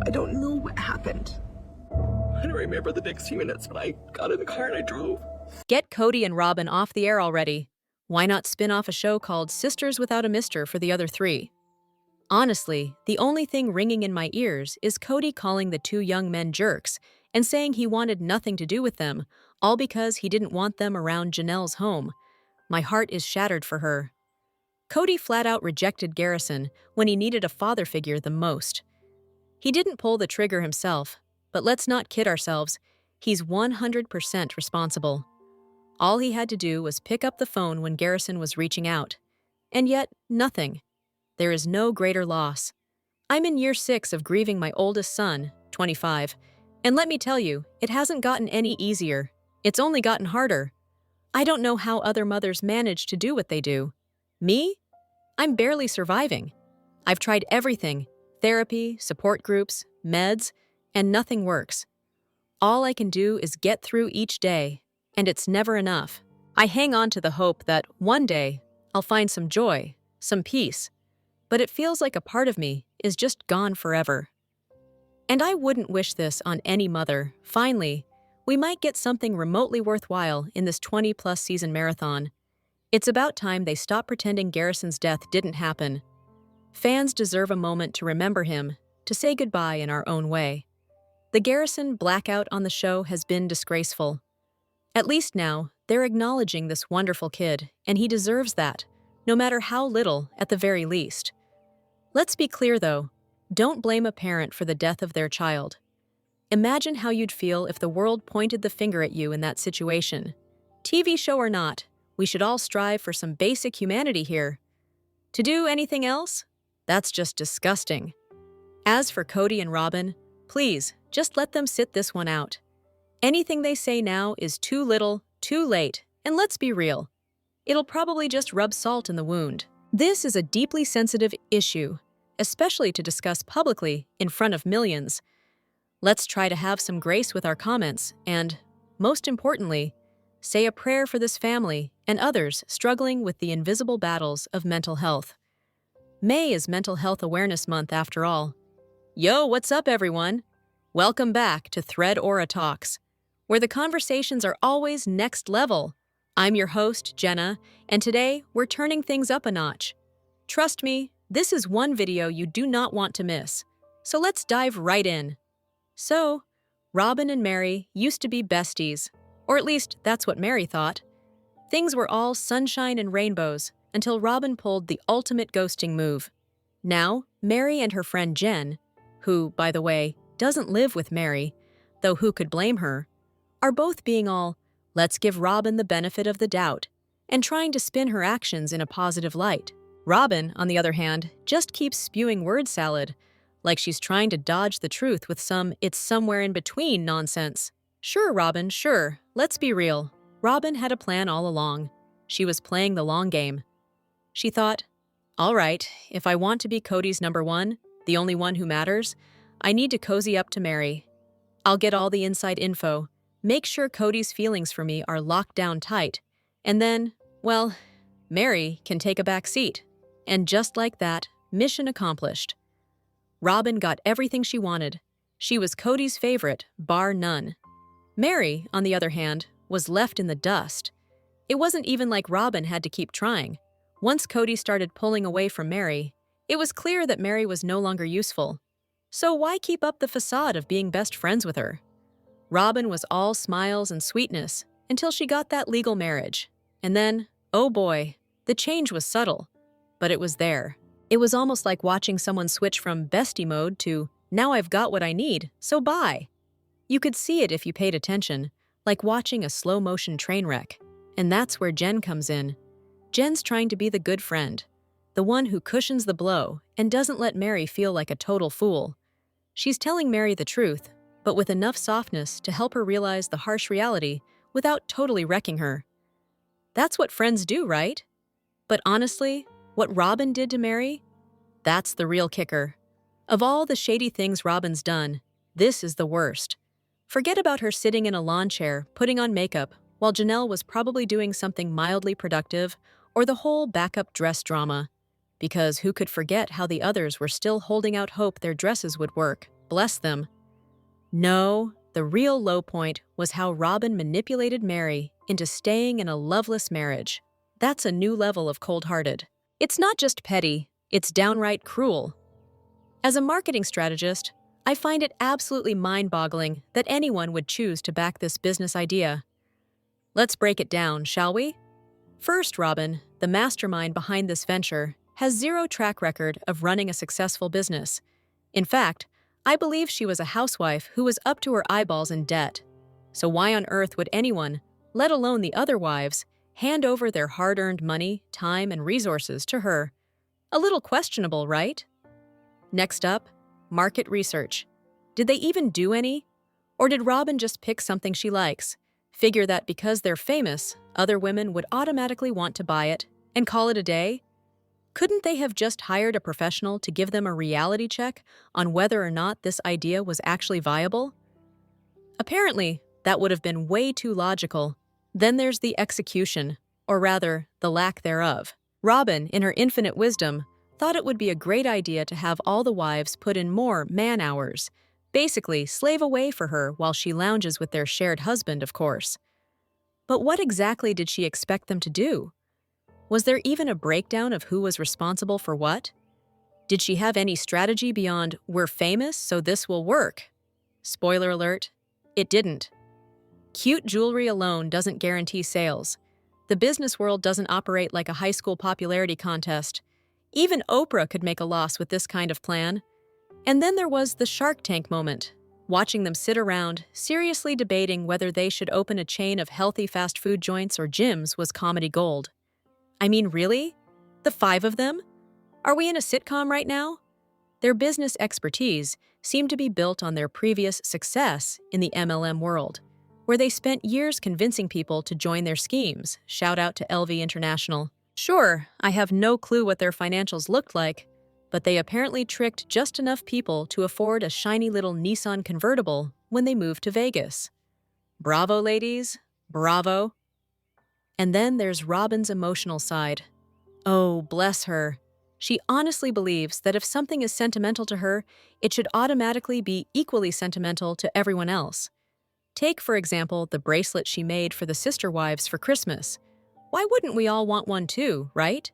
I don't know what happened. I don't remember the next few minutes, but I got in the car and I drove. Get Kody and Robyn off the air already. Why not spin off a show called Sisters Without a Mister for the other three? Honestly, the only thing ringing in my ears is Kody calling the two young men jerks and saying he wanted nothing to do with them, all because he didn't want them around Janelle's home. My heart is shattered for her. Kody flat out rejected Garrison when he needed a father figure the most. He didn't pull the trigger himself, but let's not kid ourselves, he's 100% responsible. All he had to do was pick up the phone when Garrison was reaching out. And yet, nothing. There is no greater loss. I'm in year 6 of grieving my oldest son, 25, and let me tell you, it hasn't gotten any easier. It's only gotten harder. I don't know how other mothers manage to do what they do. Me? I'm barely surviving. I've tried everything, therapy, support groups, meds, and nothing works. All I can do is get through each day, and it's never enough. I hang on to the hope that one day I'll find some joy, some peace, but it feels like a part of me is just gone forever. And I wouldn't wish this on any mother. Finally, we might get something remotely worthwhile in this 20-plus season marathon. It's about time they stop pretending Garrison's death didn't happen. Fans deserve a moment to remember him, to say goodbye in our own way. The Garrison blackout on the show has been disgraceful. At least now, they're acknowledging this wonderful kid, and he deserves that, no matter how little, at the very least. Let's be clear, though. Don't blame a parent for the death of their child. Imagine how you'd feel if the world pointed the finger at you in that situation. TV show or not, we should all strive for some basic humanity here. To do anything else? That's just disgusting. As for Kody and Robyn, please, just let them sit this one out. Anything they say now is too little, too late, and let's be real. It'll probably just rub salt in the wound. This is a deeply sensitive issue, especially to discuss publicly in front of millions. Let's try to have some grace with our comments and, most importantly, say a prayer for this family and others struggling with the invisible battles of mental health. May is Mental Health Awareness Month after all. Yo, what's up, everyone? Welcome back to ThreadoraTalks, where the conversations are always next level. I'm your host, Jenna, and today we're turning things up a notch. Trust me, this is one video you do not want to miss. So let's dive right in. So, Robyn and Meri used to be besties, or at least that's what Meri thought. Things were all sunshine and rainbows until Robyn pulled the ultimate ghosting move. Now, Meri and her friend Jen, who, by the way, doesn't live with Meri, though who could blame her, are both being all, let's give Robyn the benefit of the doubt, and trying to spin her actions in a positive light. Robyn, on the other hand, just keeps spewing word salad, like she's trying to dodge the truth with some "it's somewhere in between" nonsense. Sure, Robyn, sure. Let's be real. Robyn had a plan all along. She was playing the long game. She thought, all right, if I want to be Kody's number one, the only one who matters, I need to cozy up to Meri. I'll get all the inside info, make sure Kody's feelings for me are locked down tight, and then, well, Meri can take a back seat. And just like that, mission accomplished. Robyn got everything she wanted. She was Kody's favorite, bar none. Meri, on the other hand, was left in the dust. It wasn't even like Robyn had to keep trying. Once Kody started pulling away from Meri, it was clear that Meri was no longer useful. So why keep up the facade of being best friends with her? Robyn was all smiles and sweetness until she got that legal marriage. And then, oh boy, the change was subtle. But it was there. It was almost like watching someone switch from bestie mode to, now I've got what I need, so bye. You could see it if you paid attention, like watching a slow-motion train wreck. And that's where Jen comes in. Jen's trying to be the good friend, the one who cushions the blow and doesn't let Meri feel like a total fool. She's telling Meri the truth, but with enough softness to help her realize the harsh reality without totally wrecking her. That's what friends do, right? But honestly, what Robyn did to Meri? That's the real kicker. Of all the shady things Robyn's done, this is the worst. Forget about her sitting in a lawn chair, putting on makeup, while Janelle was probably doing something mildly productive, or the whole backup dress drama. Because who could forget how the others were still holding out hope their dresses would work? Bless them. No, the real low point was how Robyn manipulated Mary into staying in a loveless marriage. That's a new level of cold-hearted. It's not just petty, it's downright cruel. As a marketing strategist, I find it absolutely mind-boggling that anyone would choose to back this business idea. Let's break it down, shall we? First, Robyn, the mastermind behind this venture, has zero track record of running a successful business. In fact, I believe she was a housewife who was up to her eyeballs in debt. So why on earth would anyone, let alone the other wives, hand over their hard-earned money, time, and resources to her? A little questionable, right? Next up, market research. Did they even do any? Or did Robyn just pick something she likes, figure that because they're famous, other women would automatically want to buy it, and call it a day? Couldn't they have just hired a professional to give them a reality check on whether or not this idea was actually viable? Apparently, that would have been way too logical. Then there's the execution, or rather, the lack thereof. Robyn, in her infinite wisdom, thought it would be a great idea to have all the wives put in more man-hours, basically slave away for her while she lounges with their shared husband, of course. But what exactly did she expect them to do? Was there even a breakdown of who was responsible for what? Did she have any strategy beyond, we're famous, so this will work? Spoiler alert, it didn't. Cute jewelry alone doesn't guarantee sales. The business world doesn't operate like a high school popularity contest. Even Oprah could make a loss with this kind of plan. And then there was the Shark Tank moment, watching them sit around, seriously debating whether they should open a chain of healthy fast food joints or gyms was comedy gold. I mean, really? The 5 of them? Are we in a sitcom right now? Their business expertise seemed to be built on their previous success in the MLM world, where they spent years convincing people to join their schemes. Shout out to LV International. Sure, I have no clue what their financials looked like, but they apparently tricked just enough people to afford a shiny little Nissan convertible when they moved to Vegas. Bravo, ladies. Bravo. And then there's Robyn's emotional side. Oh, bless her. She honestly believes that if something is sentimental to her, it should automatically be equally sentimental to everyone else. Take, for example, the bracelet she made for the sister wives for Christmas. Why wouldn't we all want one too, right?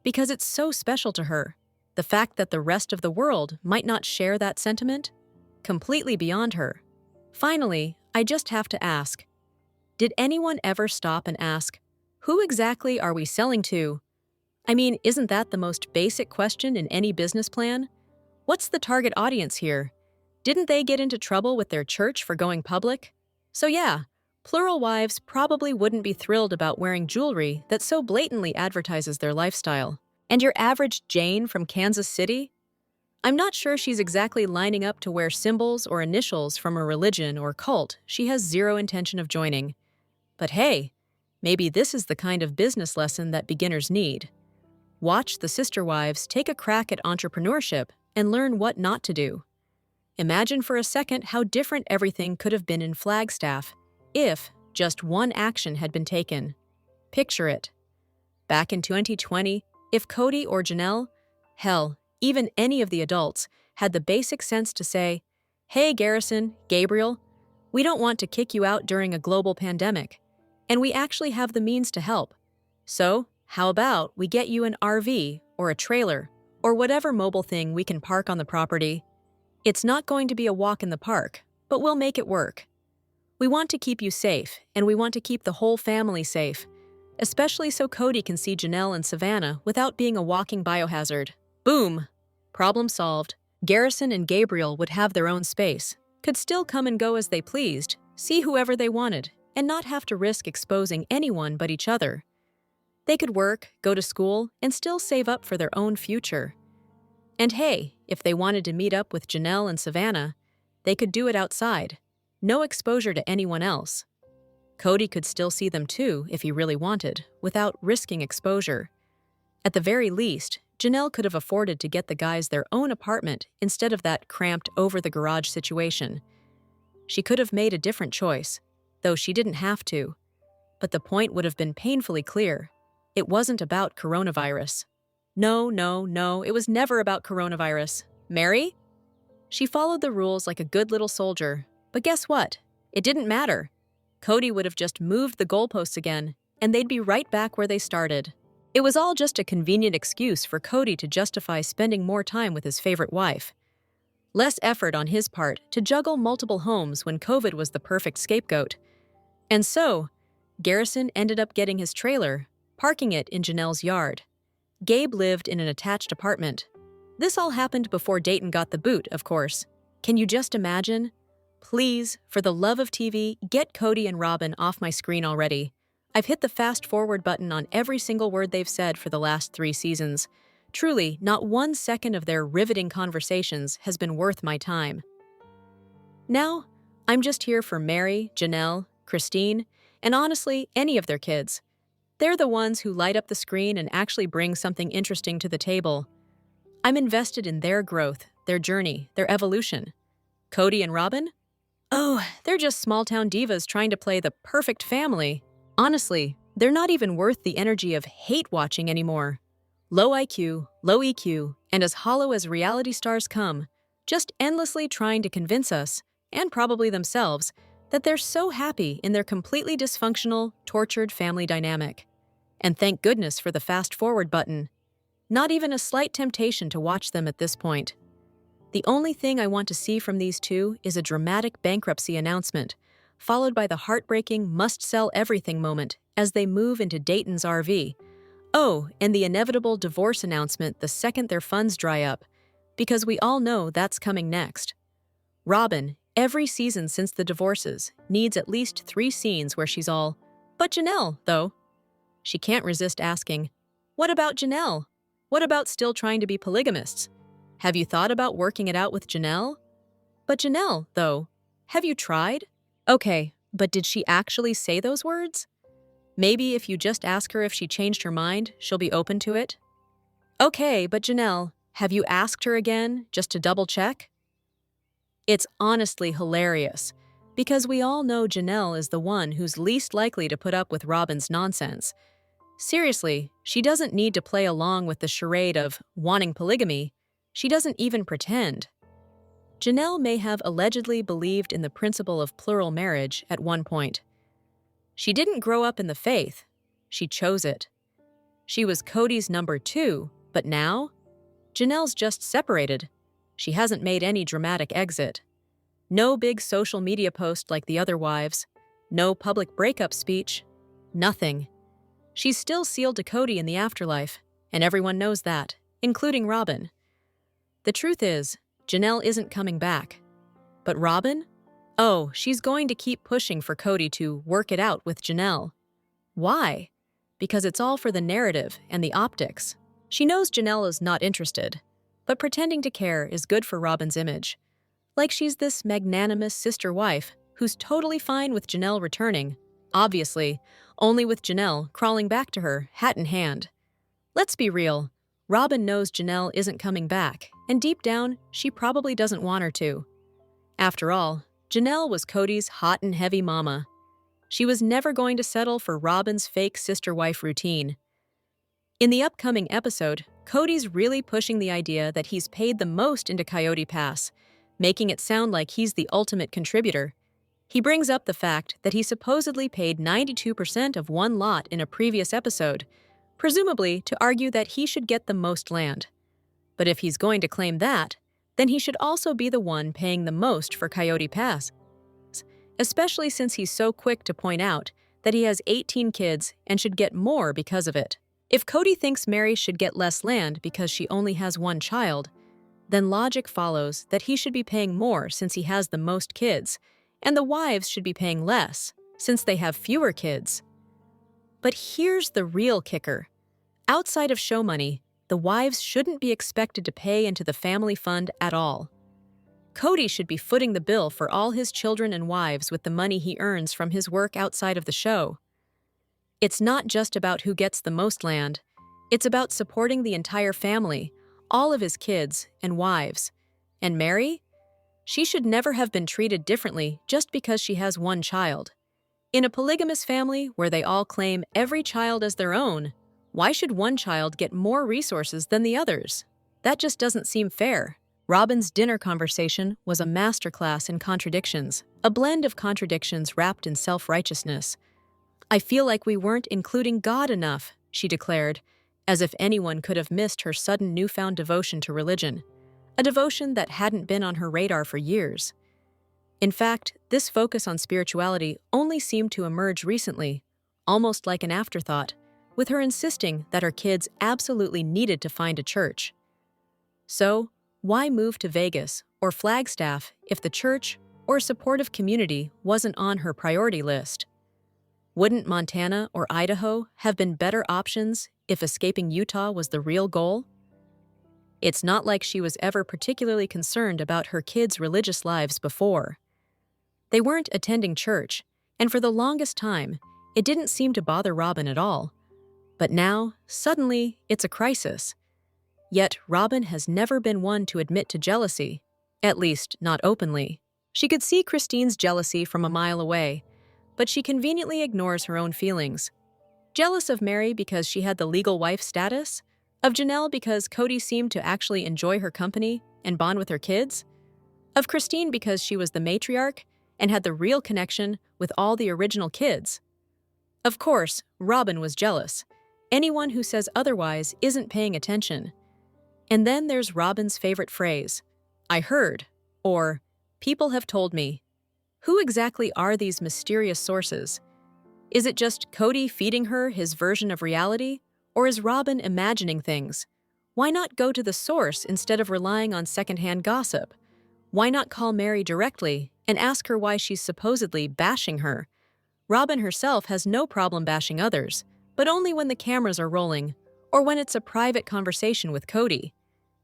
Because it's so special to her. The fact that the rest of the world might not share that sentiment? Completely beyond her. Finally, I just have to ask, did anyone ever stop and ask, who exactly are we selling to? I mean, isn't that the most basic question in any business plan? What's the target audience here? Didn't they get into trouble with their church for going public? So yeah, plural wives probably wouldn't be thrilled about wearing jewelry that so blatantly advertises their lifestyle. And your average Jane from Kansas City? I'm not sure she's exactly lining up to wear symbols or initials from a religion or cult she has zero intention of joining. But hey, maybe this is the kind of business lesson that beginners need. Watch the sister wives take a crack at entrepreneurship and learn what not to do. Imagine for a second how different everything could have been in Flagstaff if just one action had been taken. Picture it. Back in 2020, if Kody or Janelle, hell, even any of the adults, had the basic sense to say, hey Garrison, Gabriel, we don't want to kick you out during a global pandemic, and we actually have the means to help. So, how about we get you an RV or a trailer or whatever mobile thing we can park on the property? It's not going to be a walk in the park, but we'll make it work. We want to keep you safe, and we want to keep the whole family safe, especially so Kody can see Janelle and Savannah without being a walking biohazard. Boom! Problem solved. Garrison and Gabriel would have their own space, could still come and go as they pleased, see whoever they wanted, and not have to risk exposing anyone but each other. They could work, go to school, and still save up for their own future. And hey, if they wanted to meet up with Janelle and Savannah, they could do it outside. No exposure to anyone else. Kody could still see them too if he really wanted, without risking exposure. At the very least, Janelle could have afforded to get the guys their own apartment instead of that cramped over-the-garage situation. She could have made a different choice, though she didn't have to. But the point would have been painfully clear. It wasn't about coronavirus. No, it was never about coronavirus. Mary? She followed the rules like a good little soldier, but guess what? It didn't matter. Kody would have just moved the goalposts again, and they'd be right back where they started. It was all just a convenient excuse for Kody to justify spending more time with his favorite wife. Less effort on his part to juggle multiple homes when COVID was the perfect scapegoat. And so, Garrison ended up getting his trailer, parking it in Janelle's yard. Gabe lived in an attached apartment. This all happened before Dayton got the boot, of course. Can you just imagine? Please, for the love of TV, get Kody and Robyn off my screen already. I've hit the fast-forward button on every single word they've said for the last 3 seasons. Truly, not 1 second of their riveting conversations has been worth my time. Now, I'm just here for Mary, Janelle, Christine, and honestly, any of their kids. They're the ones who light up the screen and actually bring something interesting to the table. I'm invested in their growth, their journey, their evolution. Kody and Robyn? Oh, they're just small-town divas trying to play the perfect family. Honestly, they're not even worth the energy of hate-watching anymore. Low IQ, low EQ, and as hollow as reality stars come, just endlessly trying to convince us, and probably themselves, that they're so happy in their completely dysfunctional, tortured family dynamic. And thank goodness for the fast-forward button. Not even a slight temptation to watch them at this point. The only thing I want to see from these two is a dramatic bankruptcy announcement, followed by the heartbreaking must-sell-everything moment as they move into Dayton's RV. Oh, and the inevitable divorce announcement the second their funds dry up, because we all know that's coming next. Robyn, every season since the divorces, needs at least 3 scenes where she's all, "But Janelle, though." She can't resist asking, "What about Janelle? What about still trying to be polygamists? Have you thought about working it out with Janelle? But Janelle, though, have you tried?" Okay, but did she actually say those words? Maybe if you just ask her if she changed her mind, she'll be open to it? Okay, but Janelle, have you asked her again, just to double-check? It's honestly hilarious, because we all know Janelle is the one who's least likely to put up with Robyn's nonsense. Seriously, she doesn't need to play along with the charade of wanting polygamy. She doesn't even pretend. Janelle may have allegedly believed in the principle of plural marriage at one point. She didn't grow up in the faith. She chose it. She was Kody's number 2, but now? Janelle's just separated. She hasn't made any dramatic exit. No big social media post like the other wives. No public breakup speech. Nothing. She's still sealed to Kody in the afterlife, and everyone knows that, including Robyn. The truth is, Janelle isn't coming back. But Robyn? Oh, she's going to keep pushing for Kody to work it out with Janelle. Why? Because it's all for the narrative and the optics. She knows Janelle is not interested, but pretending to care is good for Robyn's image. Like she's this magnanimous sister wife who's totally fine with Janelle returning, obviously, only with Janelle crawling back to her, hat in hand. Let's be real. Robyn knows Janelle isn't coming back, and deep down, she probably doesn't want her to. After all, Janelle was Kody's hot and heavy mama. She was never going to settle for Robyn's fake sister-wife routine. In the upcoming episode, Kody's really pushing the idea that he's paid the most into Coyote Pass, making it sound like he's the ultimate contributor. He brings up the fact that he supposedly paid 92% of one lot in a previous episode, presumably to argue that he should get the most land. But if he's going to claim that, then he should also be the one paying the most for Coyote Pass, especially since he's so quick to point out that he has 18 kids and should get more because of it. If Kody thinks Mary should get less land because she only has 1 child, then logic follows that he should be paying more since he has the most kids, and the wives should be paying less since they have fewer kids. But here's the real kicker. Outside of show money, the wives shouldn't be expected to pay into the family fund at all. Kody should be footing the bill for all his children and wives with the money he earns from his work outside of the show. It's not just about who gets the most land. It's about supporting the entire family, all of his kids and wives. And Mary? She should never have been treated differently just because she has 1 child. In a polygamous family where they all claim every child as their own, why should one child get more resources than the others? That just doesn't seem fair. Robyn's dinner conversation was a masterclass in contradictions, a blend of contradictions wrapped in self-righteousness. "I feel like we weren't including God enough," she declared, as if anyone could have missed her sudden newfound devotion to religion, a devotion that hadn't been on her radar for years. In fact, this focus on spirituality only seemed to emerge recently, almost like an afterthought, with her insisting that her kids absolutely needed to find a church. So, why move to Vegas or Flagstaff if the church or a supportive community wasn't on her priority list? Wouldn't Montana or Idaho have been better options if escaping Utah was the real goal? It's not like she was ever particularly concerned about her kids' religious lives before. They weren't attending church, and for the longest time, it didn't seem to bother Robyn at all. But now, suddenly, it's a crisis. Yet Robyn has never been one to admit to jealousy, at least not openly. She could see Christine's jealousy from a mile away, but she conveniently ignores her own feelings. Jealous of Mary because she had the legal wife status? Of Janelle because Kody seemed to actually enjoy her company and bond with her kids? Of Christine because she was the matriarch and had the real connection with all the original kids? Of course, Robyn was jealous. Anyone who says otherwise isn't paying attention. And then there's Robyn's favorite phrase, "I heard," or "people have told me." Who exactly are these mysterious sources? Is it just Kody feeding her his version of reality, or is Robyn imagining things? Why not go to the source instead of relying on secondhand gossip? Why not call Mary directly and ask her why she's supposedly bashing her? Robyn herself has no problem bashing others, but only when the cameras are rolling, or when it's a private conversation with Kody.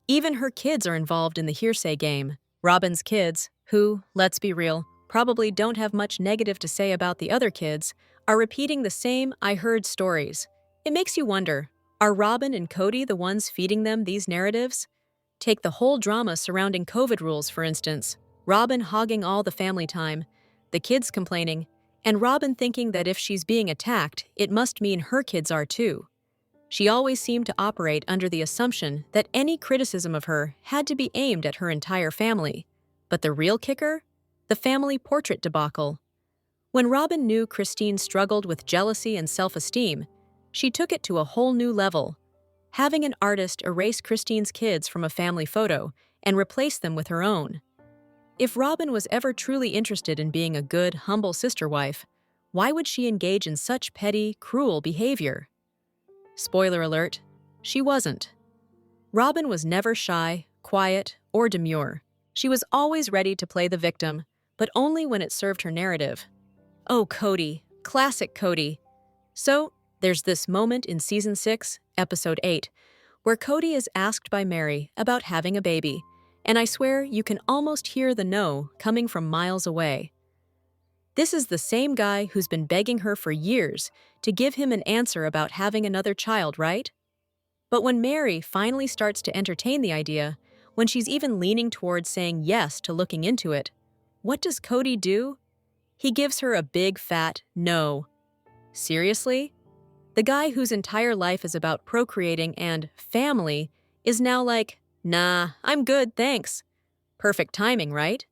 Even her kids are involved in the hearsay game. Robyn's kids, who, let's be real, probably don't have much negative to say about the other kids, are repeating the same "I heard" stories. It makes you wonder, are Robyn and Kody the ones feeding them these narratives? Take the whole drama surrounding COVID rules, for instance. Robyn hogging all the family time, the kids complaining, and Robyn thinking that if she's being attacked, it must mean her kids are too. She always seemed to operate under the assumption that any criticism of her had to be aimed at her entire family. But the real kicker? The family portrait debacle. When Robyn knew Christine struggled with jealousy and self-esteem, she took it to a whole new level, having an artist erase Christine's kids from a family photo and replace them with her own. If Robyn was ever truly interested in being a good, humble sister wife, why would she engage in such petty, cruel behavior? Spoiler alert, she wasn't. Robyn was never shy, quiet, or demure. She was always ready to play the victim, but only when it served her narrative. Oh, Kody. Classic Kody. So, there's this moment in Season 6, Episode 8, where Kody is asked by Mary about having a baby, and I swear you can almost hear the no coming from miles away. This is the same guy who's been begging her for years to give him an answer about having another child, right? But when Mary finally starts to entertain the idea, when she's even leaning towards saying yes to looking into it, what does Kody do? He gives her a big fat no. Seriously? The guy whose entire life is about procreating and family is now like, "Nah, I'm good, thanks." Perfect timing, right?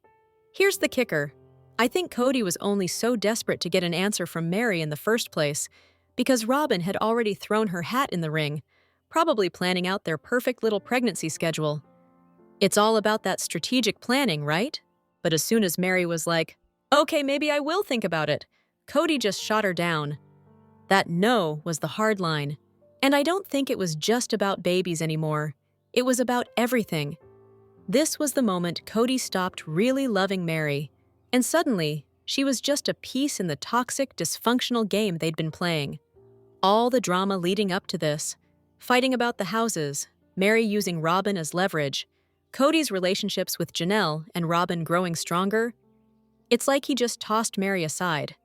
Here's the kicker. I think Kody was only so desperate to get an answer from Mary in the first place because Robyn had already thrown her hat in the ring, probably planning out their perfect little pregnancy schedule. It's all about that strategic planning, right? But as soon as Mary was like, "Okay, maybe I will think about it," Kody just shot her down. That no was the hard line. And I don't think it was just about babies anymore. It was about everything. This was the moment Kody stopped really loving Mary. And suddenly, she was just a piece in the toxic, dysfunctional game they'd been playing. All the drama leading up to this, fighting about the houses, Mary using Robyn as leverage, Kody's relationships with Janelle and Robyn growing stronger, it's like he just tossed Mary aside,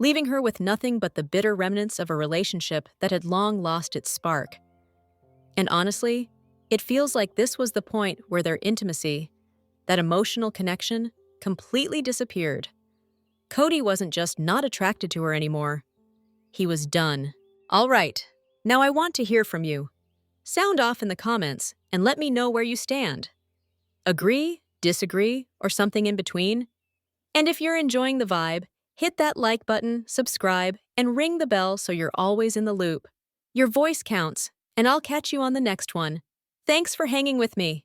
leaving her with nothing but the bitter remnants of a relationship that had long lost its spark. And honestly, it feels like this was the point where their intimacy, that emotional connection, completely disappeared. Kody wasn't just not attracted to her anymore. He was done. All right, now I want to hear from you. Sound off in the comments and let me know where you stand. Agree, disagree, or something in between? And if you're enjoying the vibe, hit that like button, subscribe, and ring the bell so you're always in the loop. Your voice counts, and I'll catch you on the next one. Thanks for hanging with me.